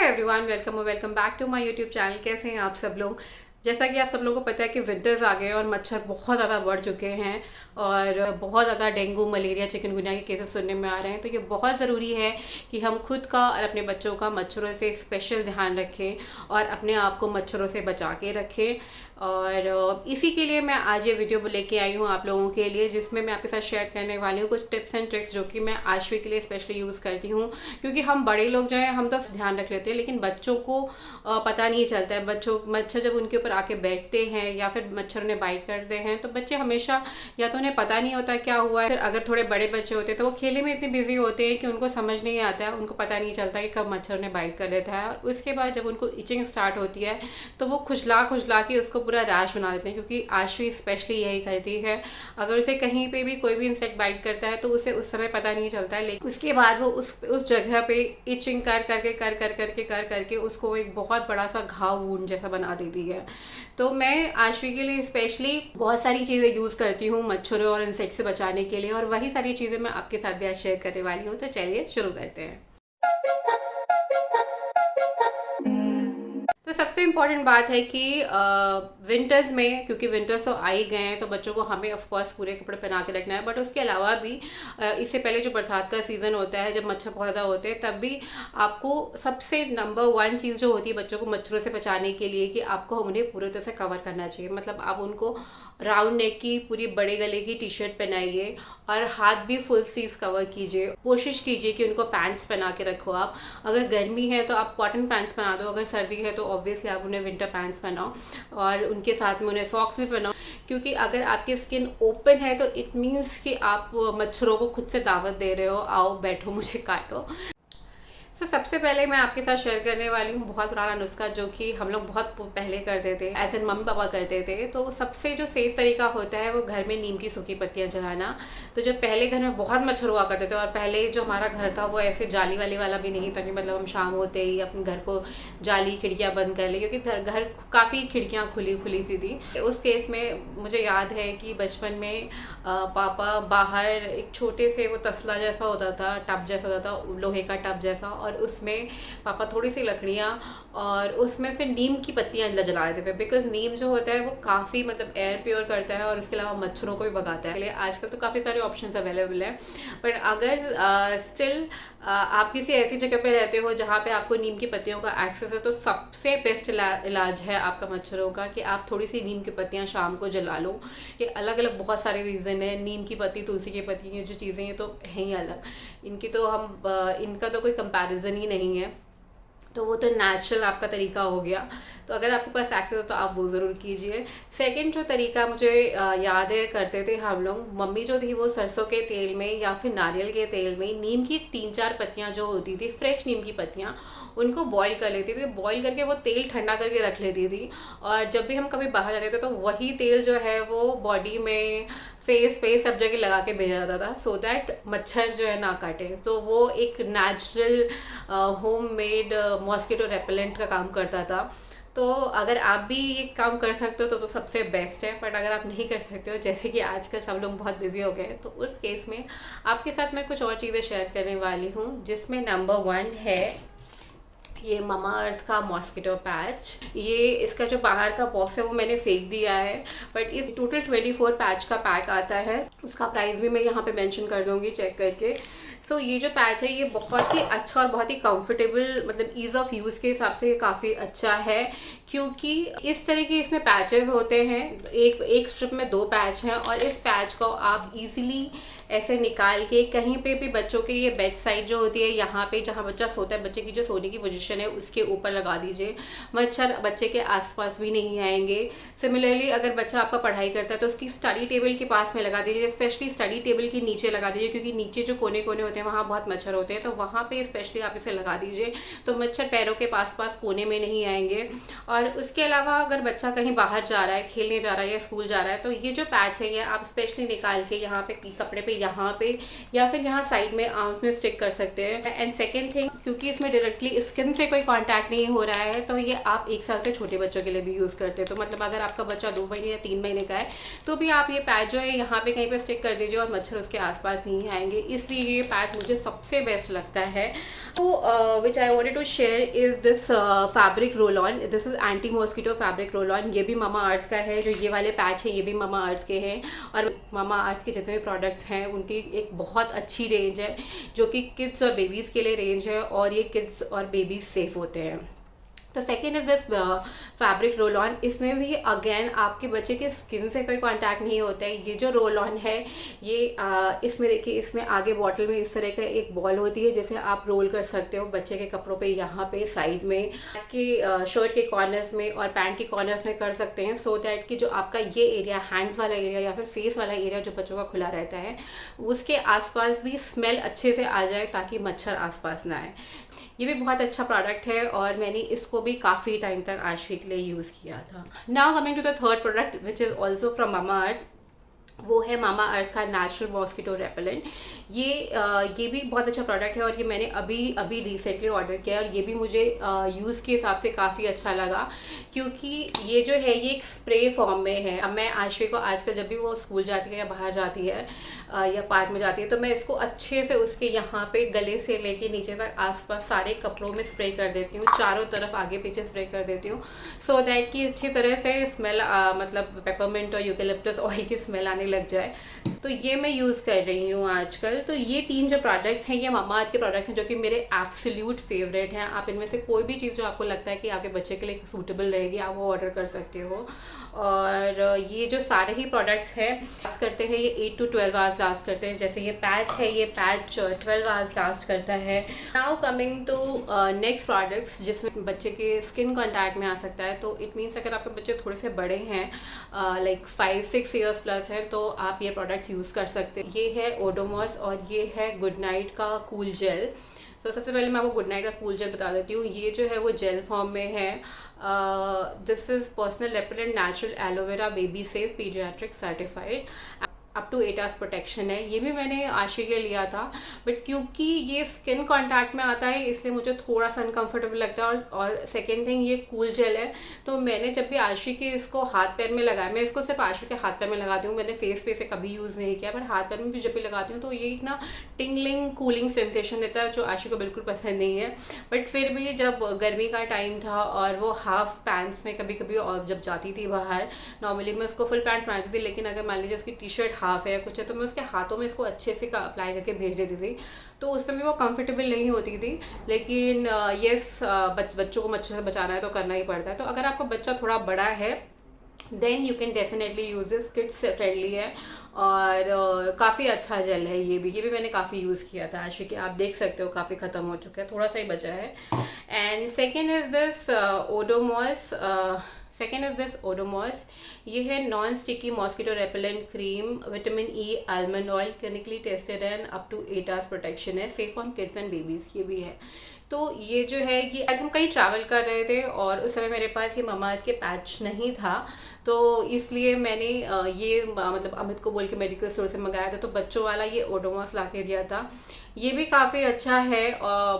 Everyone, welcome back to my YouTube channel. कैसे हैं आप सब लोग। जैसा कि आप सब लोगों को पता है कि विंटर्स आ गए हैं और मच्छर बहुत ज़्यादा बढ़ चुके हैं और बहुत ज़्यादा डेंगू, मलेरिया, चिकनगुनिया के केसेस सुनने में आ रहे हैं। तो ये बहुत ज़रूरी है कि हम खुद का और अपने बच्चों का मच्छरों से स्पेशल ध्यान रखें और अपने आप को मच्छरों से बचा के रखें। और इसी के लिए मैं आज ये वीडियो लेके आई हूँ आप लोगों के लिए, जिसमें मैं आपके साथ शेयर करने वाली हूँ कुछ टिप्स एंड ट्रिक्स जो कि मैं आश्वी के लिए स्पेशली यूज़ करती हूँ। क्योंकि हम बड़े लोग जो हैं हम तो ध्यान रख लेते हैं, लेकिन बच्चों को पता नहीं चलता है। बच्चों मच्छर जब उनके ऊपर आके बैठते हैं या फिर मच्छर उन्हें बाइट करते हैं तो बच्चे हमेशा या तो उन्हें पता नहीं होता क्या हुआ है, फिर अगर थोड़े बड़े बच्चे होते हैं तो वो खेले में इतने बिजी होते हैं कि उनको समझ नहीं आता है, उनको पता नहीं चलता कि कब मच्छर उन्हें बाइट कर लेता है। और उसके बाद जब उनको इचिंग स्टार्ट होती है तो वो खुजला खुजला के उसको पूरा रैश बना देते हैं, क्योंकि आश्वी स्पेशली यही करती है। अगर उसे कहीं पे भी कोई भी इंसेक्ट बाइट करता है तो उसे उस समय पता नहीं चलता है, लेकिन उसके बाद वो उस जगह पे इचिंग कर करके उसको एक बहुत बड़ा सा घाव वूंड जैसा बना देती है। तो मैं आश्वी के लिए स्पेशली बहुत सारी चीज़ें यूज़ करती हूँ मच्छरों और इंसेक्ट से बचाने के लिए, और वही सारी चीज़ें मैं आपके साथ भी आज शेयर करने वाली हूँ। तो चलिए शुरू करते हैं। तो सबसे इम्पॉर्टेंट बात है कि विंटर्स में, क्योंकि विंटर्स तो आ ही गए हैं, तो बच्चों को हमें ऑफ कोर्स पूरे कपड़े पहना के रखना है। बट उसके अलावा भी इससे पहले जो बरसात का सीज़न होता है, जब मच्छर बहुत ज़्यादा होते हैं, तब भी आपको सबसे नंबर 1 चीज़ जो होती है बच्चों को मच्छरों से बचाने के लिए कि आपको उन्हें पूरी तरह से कवर करना चाहिए। मतलब आप उनको राउंड नेक की पूरी बड़े गले की टी शर्ट पहनाइए और हाथ भी फुल स्लीव्स कवर कीजिए। कोशिश कीजिए कि उनको पैंट्स पहना के रखो। आप अगर गर्मी है तो आप कॉटन पैंट्स पहना दो, अगर सर्दी है तो ऑब्वियसली आप उन्हें विंटर पैंट्स पहनाओ और उनके साथ में उन्हें सॉक्स भी पहनाओ। क्योंकि अगर आपकी स्किन ओपन है तो इट मीन्स कि आप मच्छरों को खुद से दावत दे रहे हो, आओ बैठो मुझे काटो। तो सबसे पहले मैं आपके साथ शेयर करने वाली हूँ बहुत पुराना नुस्खा जो कि हम लोग बहुत पहले करते थे, एज एन मम्मी पापा करते थे। तो सबसे जो सेफ तरीका होता है वो घर में नीम की सूखी पत्तियाँ जलाना। तो जब पहले घर में बहुत मच्छर हुआ करते थे, और पहले जो हमारा घर था वो ऐसे जाली वाली वाला भी नहीं था कि मतलब हम शाम होते ही अपने घर को जाली खिड़कियाँ बंद कर ले, क्योंकि घर काफ़ी खिड़कियाँ खुली खुली सी थी। उस केस में मुझे याद है कि बचपन में पापा बाहर एक छोटे से वो तसला जैसा होता था, टब जैसा होता था, लोहे का टब जैसा, और उसमें पापा थोड़ी सी लकड़ियाँ और उसमें फिर नीम की पत्तियाँ जला देते थे। बिकॉज नीम जो होता है वो काफ़ी मतलब एयर प्योर करता है और इसके अलावा मच्छरों को भी भगाता है। आजकल तो काफ़ी सारे ऑप्शंस अवेलेबल हैं, पर अगर स्टिल आप किसी ऐसी जगह पे रहते हो जहाँ पे आपको नीम की पत्तियों का एक्सेस है, तो सबसे बेस्ट इलाज है आपका मच्छरों का कि आप थोड़ी सी नीम की पत्तियाँ शाम को जला लो। ये अलग अलग बहुत सारे रीज़न है। नीम की पत्ती, तुलसी की पत्ती, ये जो चीज़ें ये तो हैं ही अलग, इनका तो कोई कंपैरिजन ही नहीं है। तो वो तो नेचुरल आपका तरीका हो गया। तो अगर आपके पास एक्सेस हो तो आप वो ज़रूर कीजिए। सेकंड जो तरीका मुझे याद है करते थे हम लोग, मम्मी जो थी वो सरसों के तेल में या फिर नारियल के तेल में नीम की 3-4 पत्तियां जो होती थी, फ्रेश नीम की पत्तियां, उनको बॉईल कर लेती थी। बॉईल करके वो तेल ठंडा करके रख लेती थी, और जब भी हम कभी बाहर जाते थे तो वही तेल जो है वो बॉडी में, फेस पे सब जगह लगा के भेजा जाता था, सो दैट मच्छर जो है ना काटे। तो वो एक natural home made mosquito repellent का काम करता था। तो अगर आप भी ये काम कर सकते हो तो सबसे बेस्ट है। बट अगर आप नहीं कर सकते हो, जैसे कि आजकल सब लोग बहुत बिजी हो गए हैं, तो उस केस में आपके साथ मैं कुछ और चीज़ें शेयर करने वाली हूँ, जिसमें नंबर 1 है ये मामा अर्थ का मॉस्किटो पैच। ये इसका जो बाहर का बॉक्स है वो मैंने फेंक दिया है, बट इस टोटल 24 पैच का पैक आता है। उसका प्राइस भी मैं यहाँ पे मेंशन कर दूँगी चेक करके। सो ये जो पैच है ये बहुत ही अच्छा और बहुत ही कंफर्टेबल, मतलब ईज़ ऑफ यूज़ के हिसाब से काफ़ी अच्छा है, क्योंकि इस तरह के इसमें पैचेस होते हैं। एक स्ट्रिप में 2 पैच हैं, और इस पैच को आप इजीली ऐसे निकाल के कहीं पे भी बच्चों के ये बेड साइड जो होती है, यहाँ पे जहाँ बच्चा सोता है, बच्चे की जो सोने की पोजीशन है उसके ऊपर लगा दीजिए। मच्छर बच्चे के आसपास भी नहीं आएंगे। सिमिलरली अगर बच्चा आपका पढ़ाई करता है तो उसकी स्टडी टेबल के पास में लगा दीजिए, स्पेशली स्टडी टेबल के नीचे लगा दीजिए, क्योंकि नीचे जो कोने कोने होते हैं वहाँ बहुत मच्छर होते हैं। तो वहाँ पे स्पेशली आप इसे लगा दीजिए, तो मच्छर पैरों के पास कोने में नहीं आएंगे। और उसके अलावा अगर बच्चा कहीं बाहर जा रहा है, खेलने जा रहा है या स्कूल जा रहा है, तो ये जो पैच है ये आप स्पेशली निकाल के यहाँ पे कपड़े पे यहाँ पे या फिर यहाँ साइड में आर्म्स में स्टिक कर सकते हैं। एंड सेकेंड थिंग, क्योंकि इसमें डायरेक्टली स्किन से कोई कॉन्टैक्ट नहीं हो रहा है, तो ये आप 1 साल से छोटे बच्चों के लिए भी यूज़ करते हैं। तो मतलब अगर आपका बच्चा 2 महीने या 3 महीने का है तो भी आप ये पैच जो है यहाँ पे कहीं पे स्टिक कर दीजिए और मच्छर उसके आसपास नहीं आएंगे। इसलिए ये पैच मुझे सबसे बेस्ट लगता है। तो which I wanted to share is this fabric roll on. This is anti mosquito fabric roll on. ये भी मामा अर्थ का है। जो ये वाले पैच है ये भी मामा अर्थ के हैं। और मामा अर्थ के जितने भी प्रोडक्ट्स हैं उनकी एक बहुत अच्छी रेंज है जो कि किड्स और बेबीज़ के लिए रेंज है, और ये किड्स और बेबीज सेफ होते हैं। तो second is this fabric roll on. इसमें भी अगेन आपके बच्चे के स्किन से कोई कांटेक्ट नहीं होता है। ये जो रोल ऑन है ये इसमें देखिए, इसमें आगे बॉटल में इस तरह का एक बॉल होती है जिसे आप रोल कर सकते हो बच्चे के कपड़ों पे, यहाँ पे साइड में के शर्ट के कॉर्नर्स में और पैंट के कॉर्नर्स में कर सकते हैं, सो दैट कि जो आपका ये एरिया, हैंड्स वाला एरिया या फिर फेस वाला एरिया जो बच्चों का खुला रहता है उसके आसपास भी स्मेल अच्छे से आ जाए ताकि मच्छर आसपास ना आए। ये भी बहुत अच्छा प्रोडक्ट है और मैंने इसको भी काफ़ी टाइम तक आश्वी के लिए यूज़ किया था। Now coming to the third product which is also from Mamaearth, वो है मामा अर्थ का नेचुरल मॉस्किटो रेपेलेंट। ये भी बहुत अच्छा प्रोडक्ट है और ये मैंने अभी रिसेंटली ऑर्डर किया और ये भी मुझे यूज़ के हिसाब से काफ़ी अच्छा लगा, क्योंकि ये जो है ये एक स्प्रे फॉर्म में है। अब मैं आश्वी को आजकल जब भी वो स्कूल जाती है या बाहर जाती है या पार्क में जाती है तो मैं इसको अच्छे से उसके यहाँ पे गले से लेके नीचे तक आसपास सारे कपड़ों में स्प्रे कर देती हूँ, चारों तरफ आगे पीछे स्प्रे कर देती हूँ, सो दैट कि अच्छी तरह से स्मेल मतलब पेपरमिंट और यूकेलिप्टस ऑयल की स्मेल आने लग जाए। तो ये मैं यूज़ कर रही हूँ आजकल। तो ये 3 जो प्रोडक्ट्स हैं ये मामा अर्थ के प्रोडक्ट्स हैं जो कि मेरे एब्सोल्यूट फेवरेट हैं। आप इनमें से कोई भी चीज़ जो आपको लगता है कि आपके बच्चे के लिए सूटेबल रहेगी आप वो ऑर्डर कर सकते हो। और ये जो सारे ही प्रोडक्ट्स हैं लास्ट करते हैं, ये 8 to 12 आवर्स लास्ट करते हैं। जैसे ये पैच है, ये पैच 12 आवर्स लास्ट करता है। Now coming to next products जिसमें बच्चे के स्किन कॉन्टैक्ट में आ सकता है। तो इट मीन्स अगर आपके बच्चे थोड़े से बड़े हैं लाइक 5-6 ईयर्स प्लस है तो आप ये प्रोडक्ट्स यूज़ कर सकते हैं। ये है ओडोमॉस और ये है गुड नाइट का कूल जेल। तो सबसे पहले मैं आपको गुड नाइट का कूल जेल बता देती हूँ। ये जो है वो जेल फॉर्म में है। This is personal repellent natural aloe vera baby safe paediatric certified, up to 8 hours protection है। ये भी मैंने आशी के लिया था, बट क्योंकि ये स्किन कांटेक्ट में आता है इसलिए मुझे थोड़ा सा अनकंफर्टेबल लगता है। और सेकेंड थिंग ये कूल जेल है, तो मैंने जब भी आशी के इसको हाथ पैर में लगाया, मैं इसको सिर्फ आशी के हाथ पैर में लगाती हूँ, मैंने फेस पे इसे कभी यूज़ नहीं किया, पर हाथ पैर में भी जब भी लगाती हूँ तो ये एक ना टिंगलिंग कूलिंग सेंसेशन देता है जो आशी को बिल्कुल पसंद नहीं है। बट फिर भी जब गर्मी का टाइम था और वो हाफ पैंट्स में कभी कभी और जब जाती थी बाहर, नॉर्मली मैं उसको फुल पैंट पहनती थी, लेकिन अगर मान लीजिए उसकी टी शर्ट हाफ है कुछ है तो मैं उसके हाथों में इसको अच्छे से अप्लाई करके भेज देती थी। तो उस समय वो कंफर्टेबल नहीं होती थी, लेकिन यस बच्चों को मच्छर से बचाना है तो करना ही पड़ता है। तो अगर आपका बच्चा थोड़ा बड़ा है then you can definitely use this, kids friendly है और काफ़ी अच्छा जेल है। ये भी मैंने काफ़ी यूज़ किया था आशी के, आप देख सकते हो काफ़ी ख़त्म हो चुका है, थोड़ा सा ही बचा है। And second is this Odomos. Odomos, ये है non sticky mosquito repellent cream, vitamin E, almond oil, clinically tested and up to 8 hours protection है, safe on kids and babies. ये भी है। तो ये जो है कि आज हम कहीं ट्रैवल कर रहे थे और उस समय मेरे पास ये मामा अर्थ के पैच नहीं था, तो इसलिए मैंने ये मतलब अमित को बोल के मेडिकल स्टोर से मंगाया था। तो बच्चों वाला ये ओडोमॉस ला के दिया था। ये भी काफ़ी अच्छा है,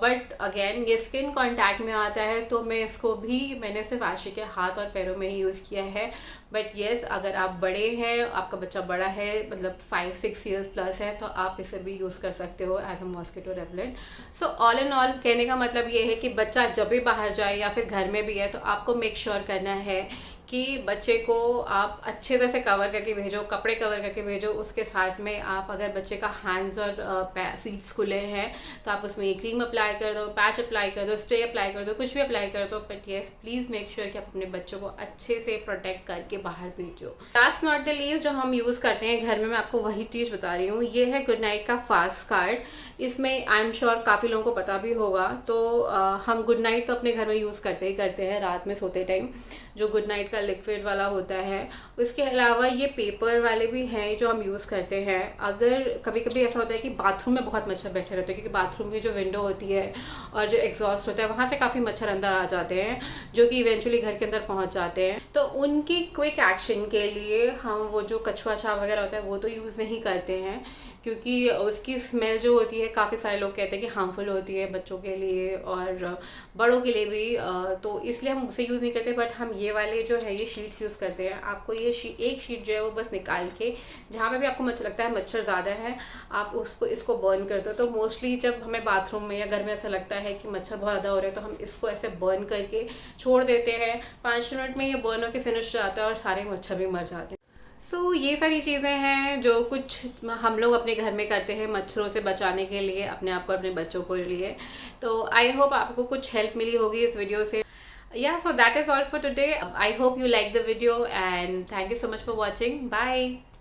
बट अगेन ये स्किन कांटेक्ट में आता है तो मैं इसको भी मैंने सिर्फ आशी के हाथ और पैरों में ही यूज़ किया है। बट येस, अगर आप बड़े हैं, आपका बच्चा बड़ा है मतलब 5-6 ईयर्स प्लस है तो आप इसे भी यूज़ कर सकते हो as a mosquito repellent. So all in all कहने का मतलब ये है कि बच्चा जब भी बाहर जाए या फिर घर में भी है तो आपको मेक श्योर करना है कि बच्चे को आप अच्छे तरह से कवर करके भेजो, कपड़े कवर करके भेजो। उसके साथ में आप अगर बच्चे का हैंड्स और फीट्स खुले हैं तो आप उसमें क्रीम अप्लाई कर दो, पैच अप्लाई कर दो, स्प्रे अप्लाई कर दो, कुछ भी अप्लाई कर दो। But yes, please make sure कि आप अपने बच्चों को अच्छे से प्रोटेक्ट करके बाहर भेजो। लास्ट नॉट द लीस्ट जो हम यूज़ करते हैं घर में, मैं आपको वही चीज़ बता रही हूँ। ये है गुड नाइट का फास्ट कार्ड। इसमें आई एम श्योर काफ़ी लोगों को पता भी होगा। तो हम गुड नाइट तो अपने घर में यूज़ करते ही करते हैं रात में सोते टाइम, जो गुड नाइट का लिक्विड वाला होता है। उसके अलावा ये पेपर वाले भी हैं जो हम यूज़ करते हैं। अगर कभी कभी ऐसा होता है कि बाथरूम में बहुत मच्छर बैठे रहते हैं, क्योंकि बाथरूम की जो विंडो होती है और जो एग्जॉस्ट होता है वहाँ से काफ़ी मच्छर अंदर आ जाते हैं जो कि इवेंचुअली घर के अंदर पहुँच जाते हैं। तो उनकी क्विक एक्शन के लिए हम वो जो कछुआ छाप वगैरह होता है वो तो यूज़ नहीं करते हैं, क्योंकि उसकी स्मेल जो होती है काफ़ी सारे लोग कहते हैं कि हार्मफुल होती है बच्चों के लिए और बड़ों के लिए भी, तो इसलिए हम उसे यूज़ नहीं करते। बट हम ये वाले जो है ये शीट्स यूज़ करते हैं। आपको ये एक शीट जो है वो बस निकाल के जहाँ पे भी आपको मच्छर लगता है मच्छर ज़्यादा है, आप उसको इसको बर्न कर दो। तो मोस्टली जब हमें बाथरूम में या घर में ऐसा लगता है कि मच्छर बहुत ज़्यादा हो रहे हैं, तो हम इसको ऐसे बर्न करके छोड़ देते हैं। 5 मिनट में ये बर्न होकर फिनिश हो जाता है और सारे मच्छर भी मर जाते हैं। ये सारी चीज़ें हैं जो कुछ हम लोग अपने घर में करते हैं मच्छरों से बचाने के लिए, अपने आप को, अपने बच्चों को लिए। तो आई होप आपको कुछ हेल्प मिली होगी इस वीडियो से। Yeah, so that is all for today. I hope you like the video and thank you so much for watching. Bye.